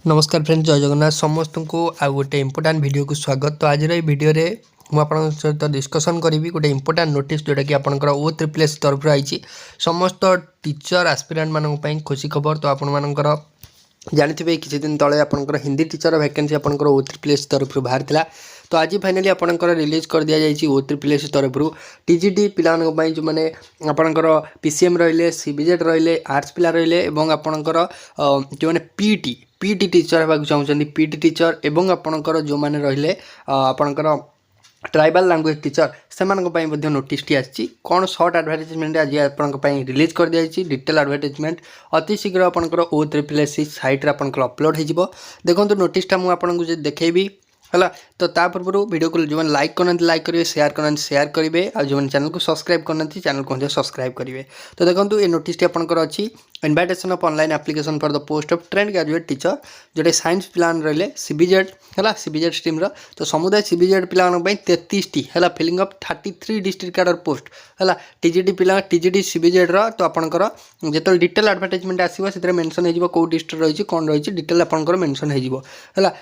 नमस्कार फ्रेंड्स, जय जगन्नाथ समस्त को आ गोटे इंपोर्टाट वीडियो को स्वागत। तो आज भिडियो मुझे सहित डिस्कसन करी गोटे इंपोर्टाट नोटिस जोटा कि आपंकर O-SSS तरफ आई समस्त टीचर आस्पिरेंट मानी खुशी खबर। तो आपर जानी किसी दिन तले आपंकर हिंदी टीचर वैकेंसी आपंकर O-SSS तरफ बाहर था। तो आज फाइनाली आपंकर रिलीज कर दि जाएगी O-SSS तरफ टीजीटी पिलांपाई जो मैंने आपंकर पीसीएम रहिले, सीबीजेड रहिले, आर्ट्स पिला रहिले और आपंकर जो मैंने पीटी टीचर होगा चाहते पीटी टीचर एवं आपंकर जो मैंने रहिले आपंकर ट्राइबल लैंग्वेज टीचर से नोटिस टी आसी कौन सर्ट एडवर्टाइजमेंट आज आपंपाई रिलीज कर दी डिटेल एडवर्टाइजमेंट अति शीघ्र आपंकर O-SSS साइट आपंकर अपलोड हो। देखो नोटिसटा मुझे देखेबी है। तो पूर्व वीडियो को जो लाइक करना लाइक करेंगे, शेयर करेंगे और जो चैनल को सब्सक्राइब करना चैनल को सब्सक्राइब करेंगे। तो देखो ये नोटिस आपंकर अच्छी invitation of online application for the post of trained graduate teacher जोटे साइंस पिलान रहिले सीबीजेड है, सीबीजेड स्ट्रीम तो समुदाय सीबीजेड पिलांपाई 33 टी है filling of 33 district cadre post है टीजीटी पिला टीजीटी सीबीजेड तो आपंकर जो डिटेल एडवर्टाइजमेंट आसो से मेंशन हो कौ डिस्ट्रिक्ट रही कौन रही डिटेल आपंकर मेंशन हो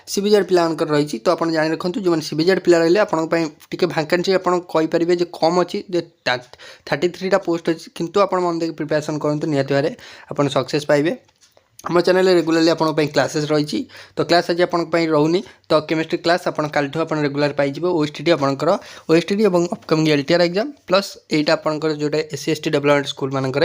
सीबीजेड पिलांकर रही। तो आप जानी रखुँ जो मैंने सीबीजेड पिला रही आपंटे वैकेंसी आपरे जो कम अच्छी 33टा पोस्ट अच्छी किंतु आप मन देखिए प्रिपेरेसन करूँ निहत भाव आप सक्सेस पाइबे। आम चैनल रेगुलाली आपंपाई क्लासेस रही। तो क्लास आज आपंपाई रोनी तो केमिस्ट्री क्लास आप कालठू आप रेगुलर पाइबे OSTD आपंकर OSTD और upcoming LTR exam plus iota आपंकर जोटा SC/ST डेवलपमेंट स्कूल मानक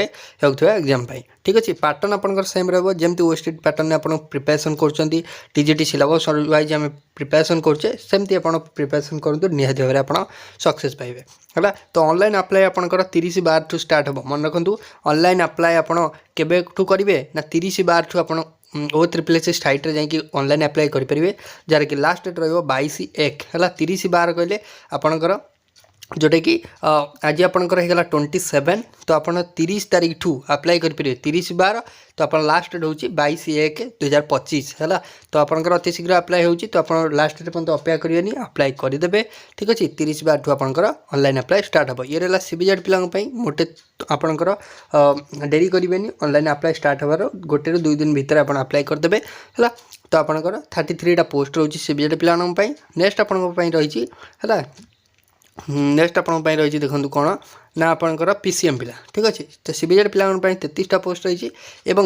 होता एग्जाम ठीक अच्छे पैटर्न आपंकर सेम रही जमी OSTD पैटर्न आप प्रिपेरेसन कर टीजीटी सिलेबस वाइज आम प्रिपेरेसन करें सेमती आप प्रिपेरेसन करूँ निहत भाव में आप सक्सेस पाइबे है। तो ऑनलाइन अप्लाई आपंकर 30/12 ठू स्टार्ट हम मन रखु ऑनलाइन अप्लाई आपड़ केबेठू करेंगे ना 30/12 ठू आप O-SSS साइट जाकि ऑनलाइन अप्लाई करेंगे जार कि लास्ट डेट रही 22/1 है 30/12 कहले आपणकर जोटा कि आज आपंकर होगा 27। तो आप 30 तारीख ठू अप्लाई करेंगे 30/12 तो आप लास्ट डेट हूँ 22/1/2025 है। तो आपंकर अति शीघ्र अप्लाई हो तो आप लास्ट डेट पर्यटन अपेक्षा करेंगे अप्लाई करदे ठीक अच्छे 30/12 ठू आपंकर ऑनलाइन अप्लाई स्टार्ट हम ये रहा सीबीजेड पिलांपाई मोटे आपंकर डेरी करेंगे ऑनलाइन अप्लाई स्टार्ट होवार 1 ରୁ 2 दिन भितर आप अप्लाई करदे है। तो आपंकर 33टा पोस्ट रोचे सीबीजेड पिलांपाई। नेक्स्ट आपंपाई रही है नेक्स्ट आपंपाई रही देखो कौन ना आपंकर पीसीएम पिला ठीक अच्छे। तो सीबीजेड पिलांपाई 33टा पोस्ट रही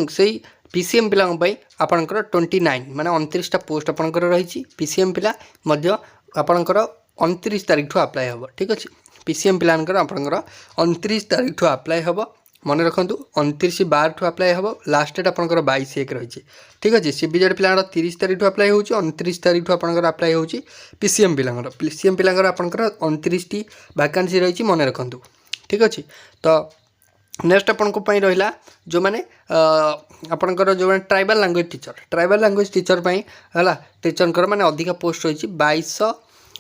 से पीसीएम पिलांपाई आपंकर 29 माने 29टा पोस्ट आपंकर रही पीसीएम पिला मध्य आपंकर 29 तारीख ठू अप्लाई हम ठीक अच्छे। पीसीएम पिलांकर आपंकर 29 तारीख ठू अप्लाई हम मन रखु 29/12 ठू अप्लाई हम लास्ट डेट आपंकर 22/1 रही ठीक अच्छे। सीबीजेड पिला 30 तारीख ठू अप्लाई हो 29 तारीख ठू आपंकर अप्लाई हो पीसीएम पिलांकर आपंकर 29 टी वैकेंसी रही मन रखु ठीक अच्छे। तो नेक्स्ट आपंपाई रहा जो मैंने आपंकर जो मैंने ट्राइबल लैंग्वेज टीचर है टीचर मैंने अधिका पोस्ट रही 2200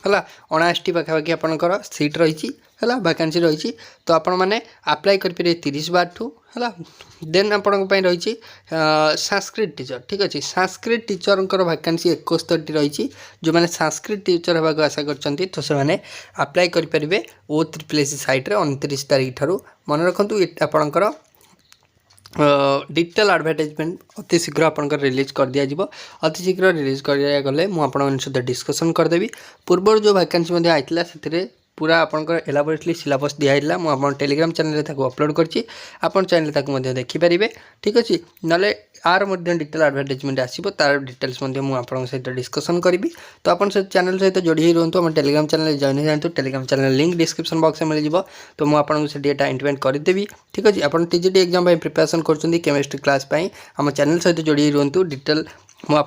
है 79 पाखापाखि आपंकर सीट रही है वैकेंसी रही। तो आपण मैंने अप्लाई करेंगे 30/12 ठू है। देन आपंपाई रही संस्कृत टीचर ठीक अच्छे। संस्कृत टीचर वैकेंसी 71 रही जो मैंने संस्कृत टीचर होगा आशा कर तो से अप्लाई करेंगे O-SSS साइट 29 तारीख ठार मन रखु आपंकर डिटेल एडवर्टाइजमेंट अति शीघ्र आपंकर रिलीज कर दिया जिवो। अति शीघ्र रिलीज कर दिया गले मुझे सहित डिस्कसन करदेवी। पूर्व जो वैकेंसी आईला से पूरा आपंकर एलाबोरेटली सिलेबस दिखाई मुझे टेलीग्राम चैनल अपलोड करछि आपन चैनल ताको देखिपारे ठीक अच्छे। ना आर डिटेल एडवर्टाइजमेंट आसो तार डिटेल्स मुझे सहित डिस्कसन करी। तो आप चैनल सहित जोड़ी रुहतु आम टेलीग्राम चैनल जॉइन हो जातु Telegram channel link description box में मिल जाव। तो मुझे डेटा इंटिमेट करदेवी ठीक अच्छे। आप टीजीटी एग्जाम प्रिपेरेसन कर केमिस्ट्री क्लास आम चैनल सहित जोड़ी रुहतु डिटेल मुझे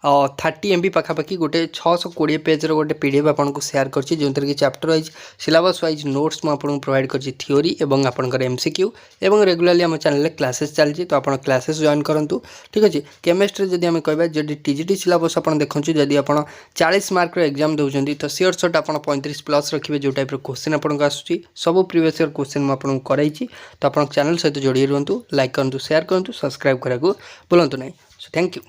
130 MB पाखापाखि गोटे 620 पेजर गोटे PDF आपको शेयर करछि जो कि chapter wise syllabus wise notes मुझे प्रोवाइड करछि थ्योरी एवं आपंकर MCQ एवं रेगुलाली आम चैनल क्लासेस चलती। तो आप क्लासेस जॉइन करूँ ठीक अच्छे। केमिस्ट्री जदि आम कहबा जदि टीजीटी सिलेबस आप देखुँ जदि आप 40 मार्क एग्जाम दौरान तो सियोर सट आप 35+ रखिए जो टाइप क्वेश्चन आपको आसूँ सब प्रीवियस ईयर क्वेश्चन मुझे कराई। तो आप चैनल सहित जोड़ी रुहतु लाइक करूँ शेयर करूँ सब्सक्राइब कराया भूलु नहीं। So thank you.